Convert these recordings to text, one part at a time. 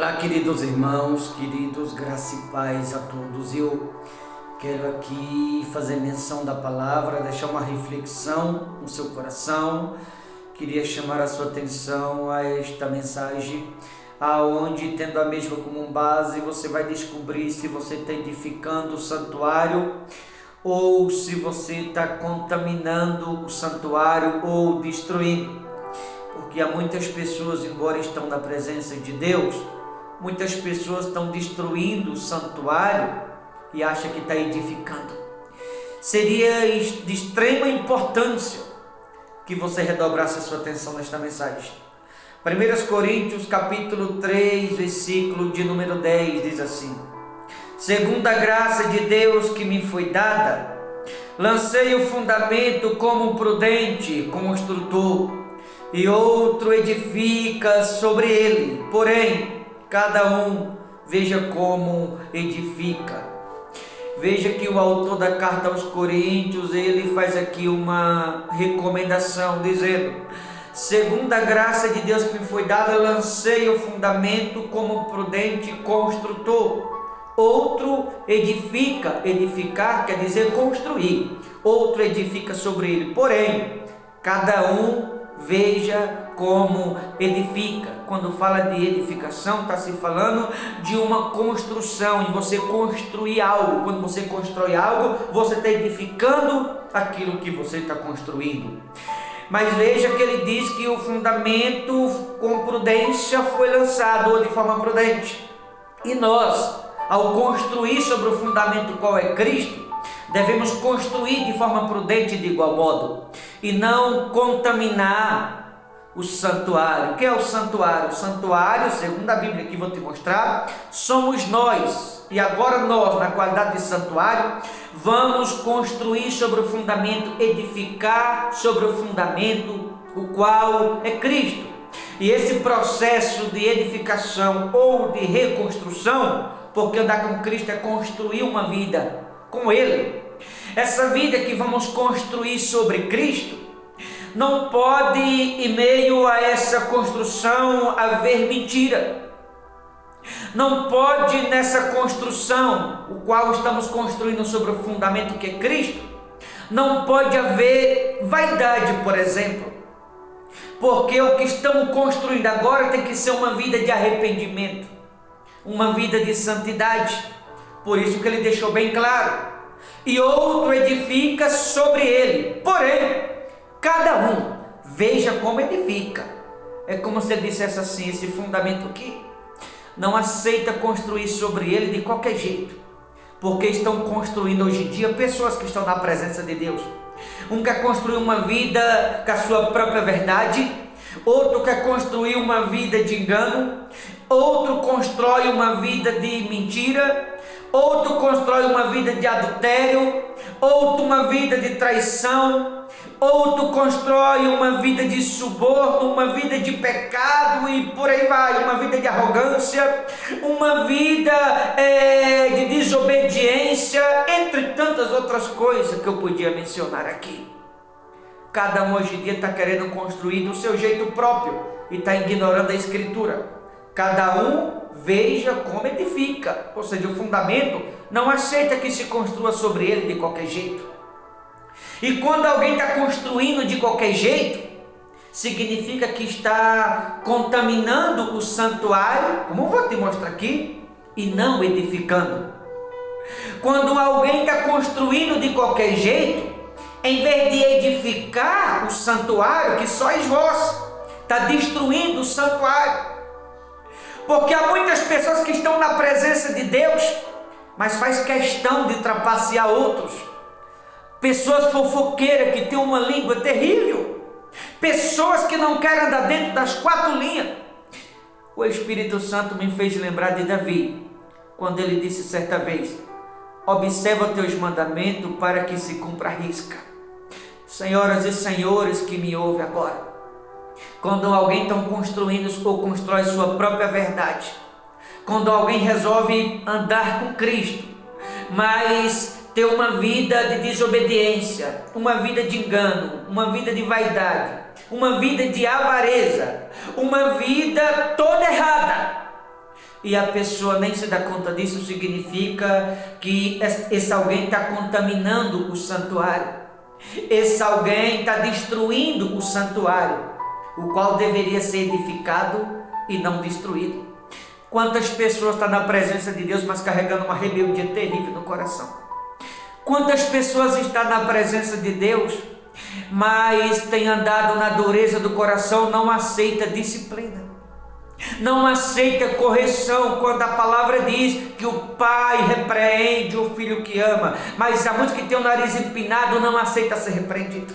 Olá, queridos irmãos, queridos, graça e paz a todos. Eu quero aqui fazer menção da palavra, deixar uma reflexão no seu coração. Queria chamar a sua atenção a esta mensagem, aonde, tendo a mesma como base, você vai descobrir se você está edificando o santuário ou se você está contaminando o santuário ou destruindo. Porque há muitas pessoas, embora estão na presença de Deus, muitas pessoas estão destruindo o santuário e acham que está edificando. Seria de extrema importância que você redobrasse a sua atenção nesta mensagem. 1 Coríntios capítulo 3, versículo de número 10, diz assim: segundo a graça de Deus que me foi dada, lancei o fundamento como prudente construtor, e outro edifica sobre ele, porém, cada um veja como edifica. Veja que o autor da carta aos Coríntios, ele faz aqui uma recomendação, dizendo: segundo a graça de Deus que me foi dada, lancei o fundamento como prudente construtor. Outro edifica, edificar quer dizer construir, outro edifica sobre ele, porém, cada um veja como edifica. Quando fala de edificação, está se falando de uma construção, em você construir algo. Quando você constrói algo, você está edificando aquilo que você está construindo. Mas veja que ele diz que o fundamento com prudência foi lançado, ou de forma prudente. E nós, ao construir sobre o fundamento qual é Cristo, devemos construir de forma prudente de igual modo, e não contaminar o santuário. O que é o santuário? O santuário, segundo a Bíblia que vou te mostrar, somos nós. E agora nós, na qualidade de santuário, vamos construir sobre o fundamento, edificar sobre o fundamento, o qual é Cristo. E esse processo de edificação ou de reconstrução, porque andar com Cristo é construir uma vida com Ele. Essa vida que vamos construir sobre Cristo, não pode, em meio a essa construção, haver mentira. Não pode nessa construção, o qual estamos construindo sobre o fundamento que é Cristo, não pode haver vaidade, por exemplo. Porque o que estamos construindo agora tem que ser uma vida de arrependimento, uma vida de santidade. Por isso que ele deixou bem claro: e outro edifica sobre ele, porém, cada um veja como edifica. É como se ele dissesse assim: esse fundamento aqui não aceita construir sobre ele de qualquer jeito, porque estão construindo hoje em dia pessoas que estão na presença de Deus. Um quer construir uma vida com a sua própria verdade, outro quer construir uma vida de engano, outro constrói uma vida de mentira, outro constrói uma vida de adultério, outro uma vida de traição, outro constrói uma vida de suborno, uma vida de pecado e por aí vai, uma vida de arrogância, uma vida de desobediência, entre tantas outras coisas que eu podia mencionar aqui. Cada um hoje em dia está querendo construir do seu jeito próprio e está ignorando a Escritura. Cada um veja como edifica, ou seja, o fundamento não aceita que se construa sobre ele de qualquer jeito. E quando alguém está construindo de qualquer jeito, significa que está contaminando o santuário, como eu vou te mostrar aqui, e não edificando. Quando alguém está construindo de qualquer jeito, em vez de edificar o santuário, que sois vós, está destruindo o santuário. Porque há muitas pessoas que estão na presença de Deus, mas faz questão de trapacear outros. Pessoas fofoqueiras que têm uma língua terrível. Pessoas que não querem andar dentro das quatro linhas. O Espírito Santo me fez lembrar de Davi, quando ele disse certa vez: observa teus mandamentos para que se cumpra a risca. Senhoras e senhores que me ouvem agora, quando alguém está construindo ou constrói sua própria verdade, quando alguém resolve andar com Cristo, mas ter uma vida de desobediência, uma vida de engano, uma vida de vaidade, uma vida de avareza, uma vida toda errada, e a pessoa nem se dá conta disso, significa que esse alguém está contaminando o santuário. Esse alguém está destruindo o santuário, o qual deveria ser edificado e não destruído. Quantas pessoas estão na presença de Deus, mas carregando uma rebeldia terrível no coração? Quantas pessoas estão na presença de Deus, mas têm andado na dureza do coração, não aceita disciplina, não aceita correção, quando a palavra diz que o pai repreende o filho que ama, mas há muitos que têm o nariz empinado, não aceita ser repreendido.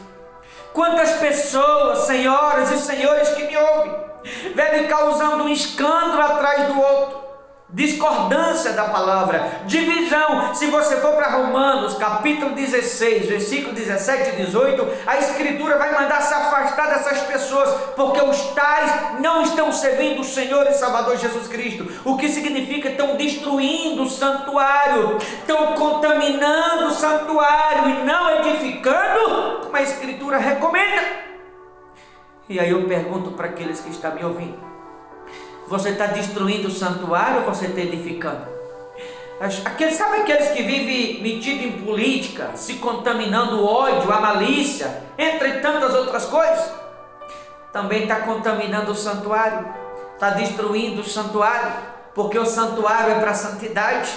Quantas pessoas, senhoras e senhores que me ouvem, vivem causando um escândalo atrás do outro, discordância da palavra, divisão. Se você for para Romanos capítulo 16, versículo 17 e 18, a escritura vai mandar se afastar dessas pessoas, porque os tais não estão servindo o Senhor e Salvador Jesus Cristo, o que significa que estão destruindo o santuário, estão contaminando o santuário e não edificando, como a escritura recomenda. E aí eu pergunto para aqueles que estão me ouvindo: você está destruindo o santuário ou você está edificando? Sabe aqueles que vivem metidos em política, se contaminando o ódio, a malícia, entre tantas outras coisas? Também está contaminando o santuário, está destruindo o santuário, porque o santuário é para a santidade,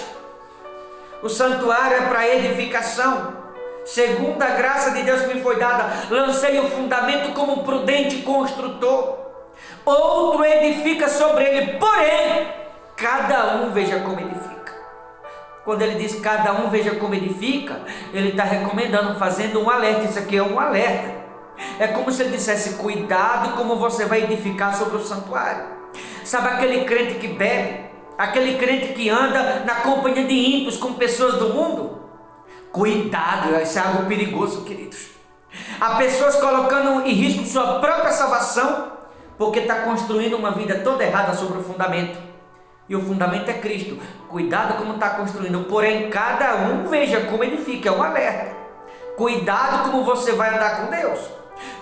o santuário é para a edificação. Segundo a graça de Deus que me foi dada, lancei o fundamento como um prudente construtor, outro edifica sobre ele, porém, cada um veja como edifica. Quando ele diz cada um veja como edifica, ele está recomendando, fazendo um alerta. Isso aqui é um alerta. É como se ele dissesse: cuidado como você vai edificar sobre o santuário. Sabe aquele crente que bebe, aquele crente que anda na companhia de ímpios, com pessoas do mundo? Cuidado, isso é algo perigoso, queridos. Há pessoas colocando em risco sua própria salvação, porque está construindo uma vida toda errada sobre o fundamento. E o fundamento é Cristo. Cuidado como está construindo. Porém, cada um veja como edifica. É um alerta. Cuidado como você vai andar com Deus.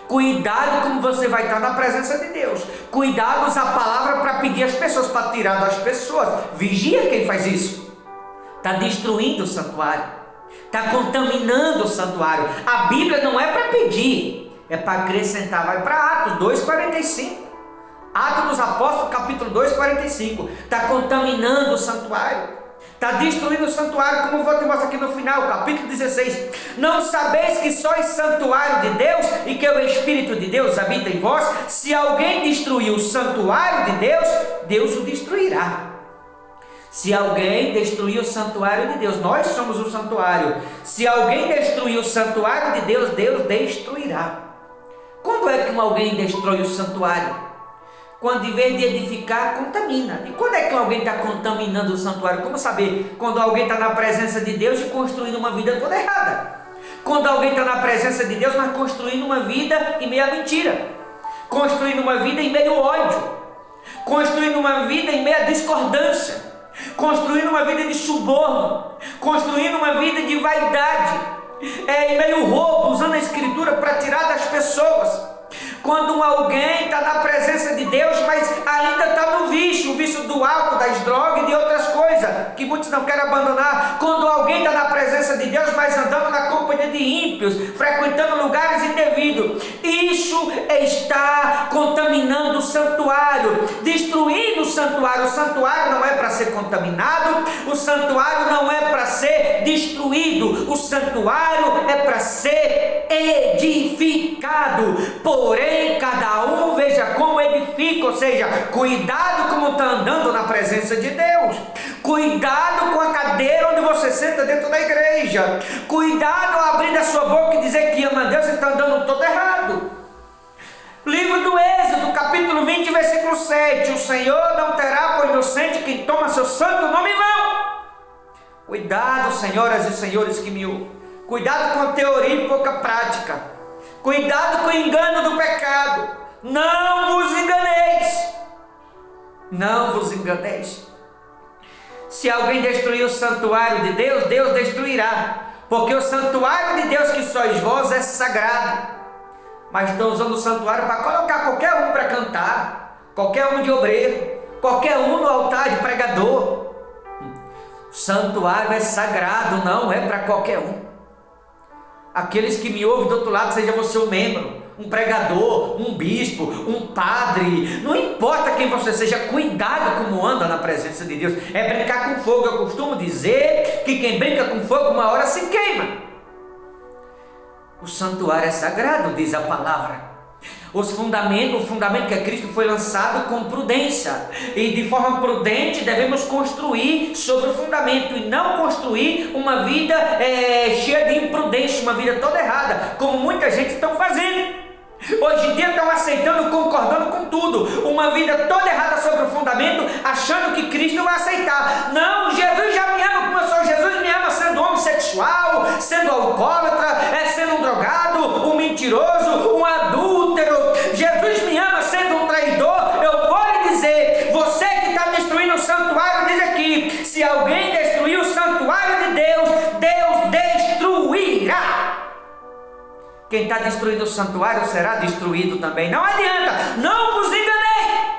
Cuidado como você vai estar na presença de Deus. Cuidado usar a palavra para pedir às pessoas, para tirar das pessoas. Vigia quem faz isso. Está destruindo o santuário. Está contaminando o santuário. A Bíblia não é para pedir, é para acrescentar. Vai para Atos 2,45. Atos dos Apóstolos, capítulo 2,45. Está contaminando o santuário, está destruindo o santuário, como vou te mostrar aqui no final, capítulo 16. Não sabeis que sois santuário de Deus e que o Espírito de Deus habita em vós? Se alguém destruir o santuário de Deus, Deus o destruirá. Se alguém destruir o santuário de Deus, nós somos o santuário. Se alguém destruir o santuário de Deus, Deus destruirá. Quando é que alguém destrói o santuário? Quando em vez de edificar, contamina. E quando é que alguém está contaminando o santuário? Como saber? Quando alguém está na presença de Deus e construindo uma vida toda errada. Quando alguém está na presença de Deus, mas construindo uma vida em meio à mentira. Construindo uma vida em meio ao ódio. Construindo uma vida em meio à discordância. Construindo uma vida de suborno. Construindo uma vida de vaidade. Em meio ao roubo, usando a escritura para tirar das pessoas. Quando alguém está na presença de Deus, mas ainda está no vício, o vício do álcool, das drogas e de outras coisas, que muitos não querem abandonar. Quando alguém está na presença de Deus, mas andando na companhia de ímpios, frequentando lugares indevidos, isso está contaminando o santuário, destruindo o santuário. O santuário não é para ser contaminado, o santuário não é para ser destruído, o santuário é para ser edificado. Porém, cada um veja como edifica, ou seja, cuidado como está andando na presença de Deus. Cuidado com a cadeira onde você senta dentro da igreja. Cuidado ao abrir a sua boca e dizer que ama a Deus e está andando todo errado. Livro do Êxodo, capítulo 20, versículo 7. O Senhor não terá por inocente quem toma seu santo nome em vão. Cuidado, senhoras e senhores que me ouvem. Cuidado com a teoria e pouca prática. Cuidado com o engano do pecado. Não vos enganeis. Não vos enganeis. Se alguém destruir o santuário de Deus, Deus destruirá. Porque o santuário de Deus que sois vós é sagrado. Mas estão usando o santuário para colocar qualquer um para cantar. Qualquer um de obreiro. Qualquer um no altar de pregador. Santuário é sagrado, não é para qualquer um. Aqueles que me ouvem do outro lado, seja você um membro, um pregador, um bispo, um padre, não importa quem você seja, cuidado como anda na presença de Deus. É brincar com fogo. Eu costumo dizer que quem brinca com fogo uma hora se queima. O santuário é sagrado, diz a palavra. O fundamento que é Cristo foi lançado com prudência, e de forma prudente devemos construir sobre o fundamento e não construir uma vida cheia de imprudência, uma vida toda errada, como muita gente está fazendo. Hoje em dia estão aceitando, concordando com tudo, uma vida toda errada sobre o fundamento, achando que Cristo vai aceitar. Não, Jesus já me ama como eu sou. Jesus me ama sendo homossexual, sendo alcoólatra, sendo um drogado, um mentiroso, um adúltero. Jesus me ama sendo um traidor. Eu vou lhe dizer, você que está destruindo o santuário, diz aqui, se alguém destruir o santuário de Deus, Deus destruirá. Quem está destruindo o santuário será destruído também. Não adianta, não vos enganei.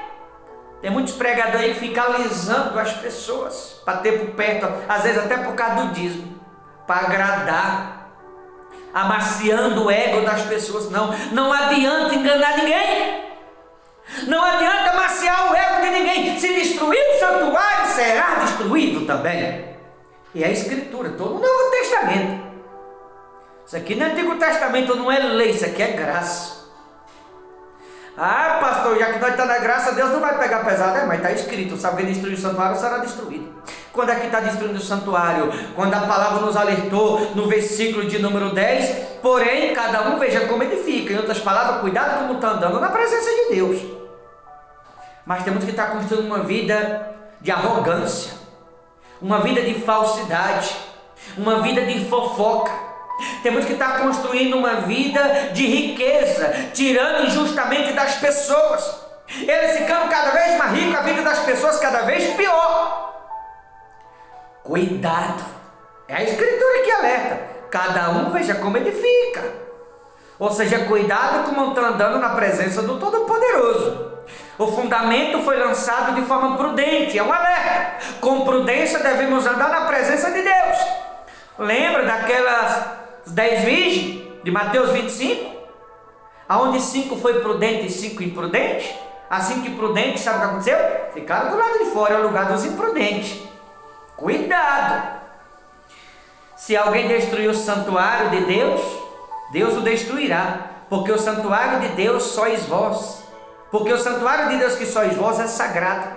Tem muitos pregadores aí que ficam alisando as pessoas para ter por perto, às vezes até por causa do dízimo, para agradar, amaciando o ego das pessoas. Não adianta enganar ninguém. Não adianta amaciar o ego de ninguém. Se destruir o santuário, será destruído também. E a Escritura, todo o Novo Testamento. Isso aqui no Antigo Testamento não é lei, isso aqui é graça. Ah, pastor, já que nós estamos na graça, Deus não vai pegar pesado. Mas está escrito, se alguém destruir o santuário, será destruído. Quando é que está destruindo o santuário? Quando a palavra nos alertou no versículo de número 10, porém, cada um veja como edifica. Em outras palavras, cuidado como está andando na presença de Deus. Mas temos que estar construindo uma vida de arrogância, uma vida de falsidade, uma vida de fofoca. Temos que estar construindo uma vida de riqueza, tirando injustamente das pessoas. Eles ficando cada vez mais ricos, a vida das pessoas cada vez pior. Cuidado. É a Escritura que alerta. Cada um veja como edifica. Ou seja, cuidado como está andando na presença do Todo-Poderoso. O fundamento foi lançado de forma prudente, é um alerta. Com prudência devemos andar na presença de Deus. Lembra daquelas 10 virgens de Mateus 25, aonde 5 foi prudente e 5 imprudente? As 5 imprudentes, sabe o que aconteceu? Ficaram do lado de fora, é o lugar dos imprudentes. Cuidado! Se alguém destruir o santuário de Deus, Deus o destruirá, porque o santuário de Deus sois vós. Porque o santuário de Deus que sois vós é sagrado.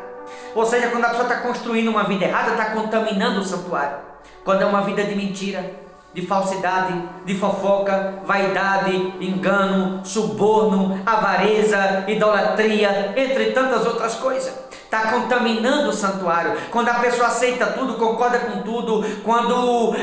Ou seja, quando a pessoa está construindo uma vida errada, está contaminando o santuário. Quando é uma vida de mentira, de falsidade, de fofoca, vaidade, engano, suborno, avareza, idolatria, entre tantas outras coisas. Está contaminando o santuário. Quando a pessoa aceita tudo, concorda com tudo, quando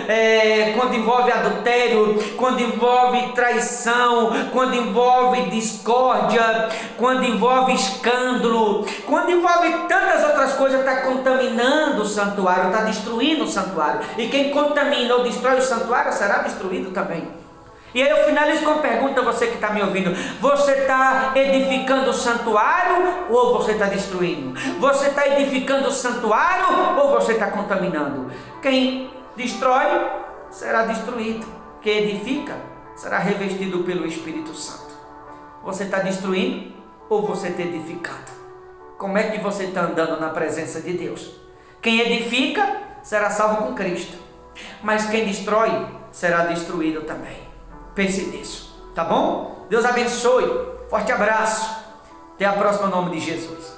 envolve adultério, quando envolve traição, quando envolve discórdia, quando envolve escândalo, quando envolve tantas outras coisas, está contaminando o santuário, está destruindo o santuário. E quem contamina ou destrói o santuário será destruído também. E aí eu finalizo com a pergunta, você que está me ouvindo: você está edificando o santuário ou você está destruindo? Você está edificando o santuário ou você está contaminando? Quem destrói será destruído, quem edifica será revestido pelo Espírito Santo. Você está destruindo ou você está edificado? Como é que você está andando na presença de Deus? Quem edifica será salvo com Cristo, mas quem destrói será destruído também. Pense nisso, tá bom? Deus abençoe, forte abraço, até a próxima, em nome de Jesus.